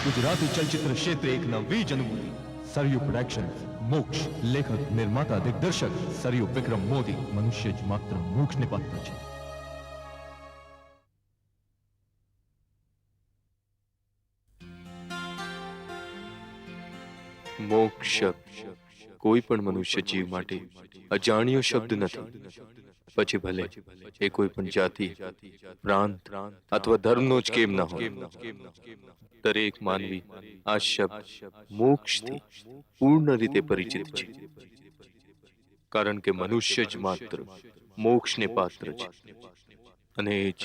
ગુજરાતી ચલચિત્ર ક્ષેત્રે એક નવી જ અનુભૂતિ. સરયુ પ્રોડક્શન્સ. મોક્ષ. લેખક, નિર્માતા, દિગ્દર્શક સરયુ વિક્રમ મોદી. મનુષ્ય જ માત્ર મોક્ષને પાત્ર છે. મોક્ષ કોઈ પણ મનુષ્ય જીવ માટે અજાણ્યો શબ્દ નથી. પછી ભલે એ કોઈ પણ જાતિ, પ્રાંત અથવા ધર્મનો જ કેમ ન હોય, દરેક માનવી આ શબ્દ મોક્ષથી પૂર્ણ રીતે પરિચિત છે. કારણ કે મનુષ્ય જ માત્ર મોક્ષને પાત્ર છે અને એ જ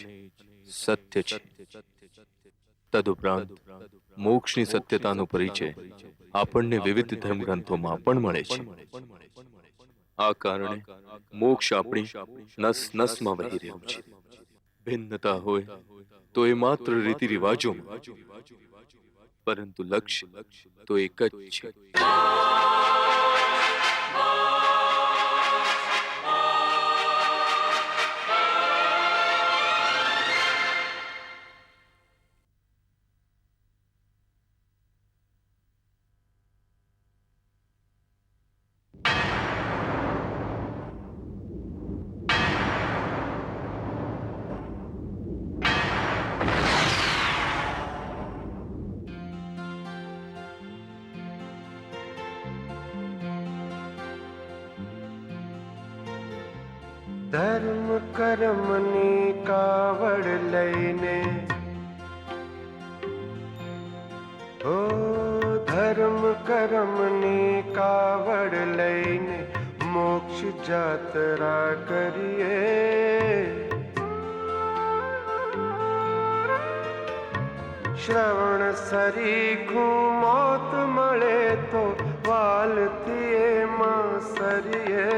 સત્ય છે. તદુપરાંત મોક્ષની સત્યતાનો પરિચય આપણને વિવિધ ધર્મગ્રંથોમાં પણ મળે છે. આ કારણે મોક્ષ આપણી નસ નસમાં વહી રહ્યો છે. ભિન્નતા હોય તો એ માત્ર રીતિ રિવાજોમાં, પરંતુ લક્ષ્ય તો એક જ છે. ધર્મ કર્મની કાવડ લઈને, ઓ ધર્મ કર્મની કાવડ લઈને મોક્ષ જાત્રા કરીએ. શ્રવણ સરીખું મોત મળે તો વાલથી એમાં સરીએ.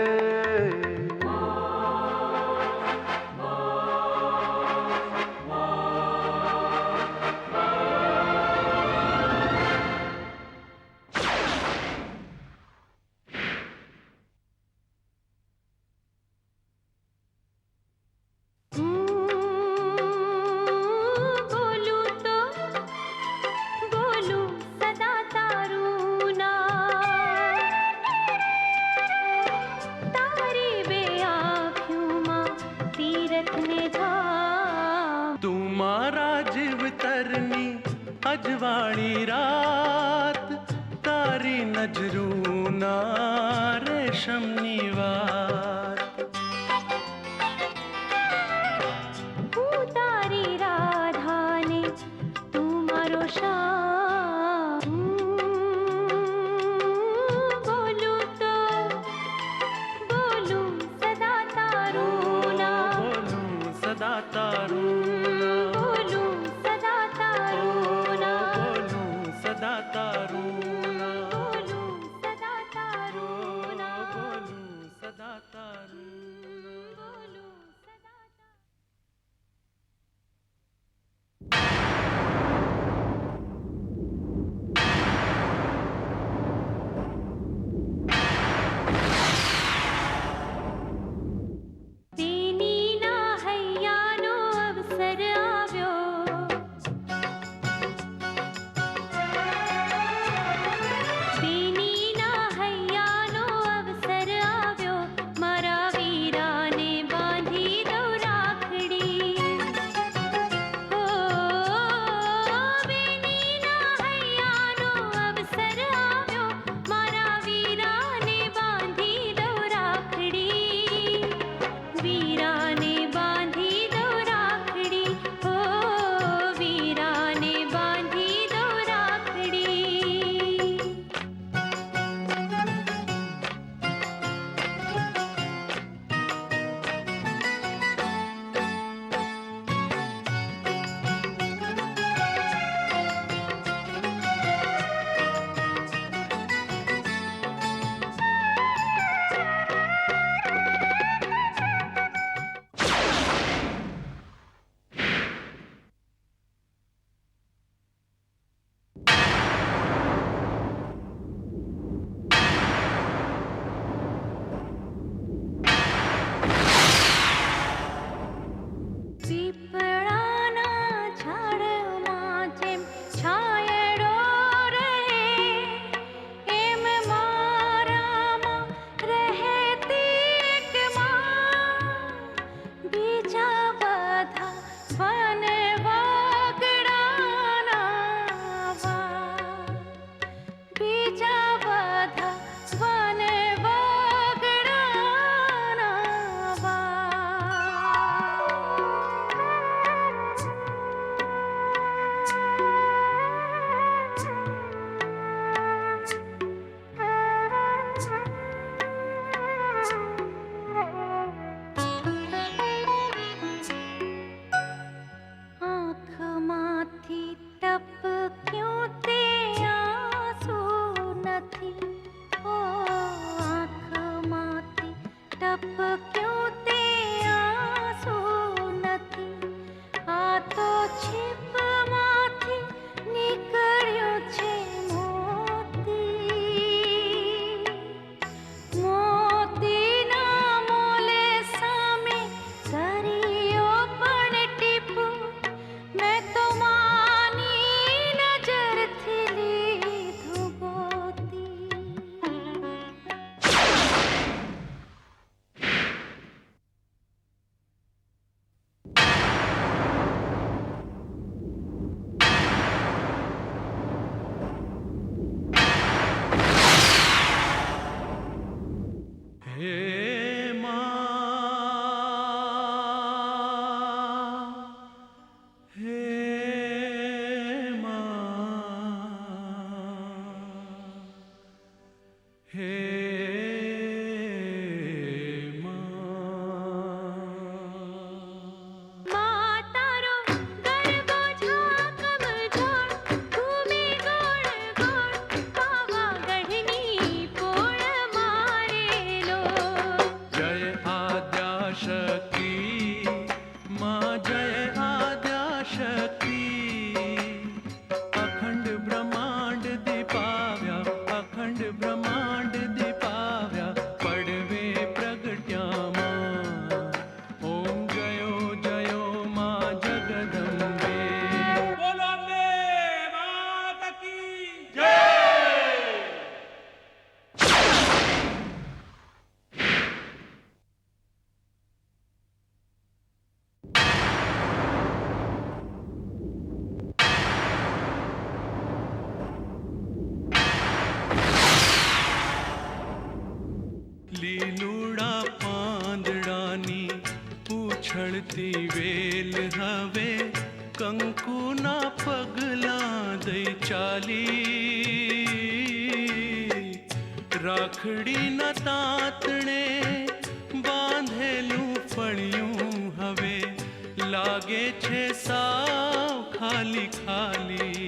અજવાળી રાત તારી નજરૂના રેશમની વાત. હું તારી રાધાને તું મારો શ્યામ. બોલું તો બોલું સદા તારું નામ. બોલું સદા તારું નામ. બોલું સદા તારું સદા તારું નામ. બોલું સદા તારું નામ. બોલું સદા તારું ચાલી રાખડીના તાતણે બાંધેલું ફળિયું હવે લાગે છે સાવ ખાલી ખાલી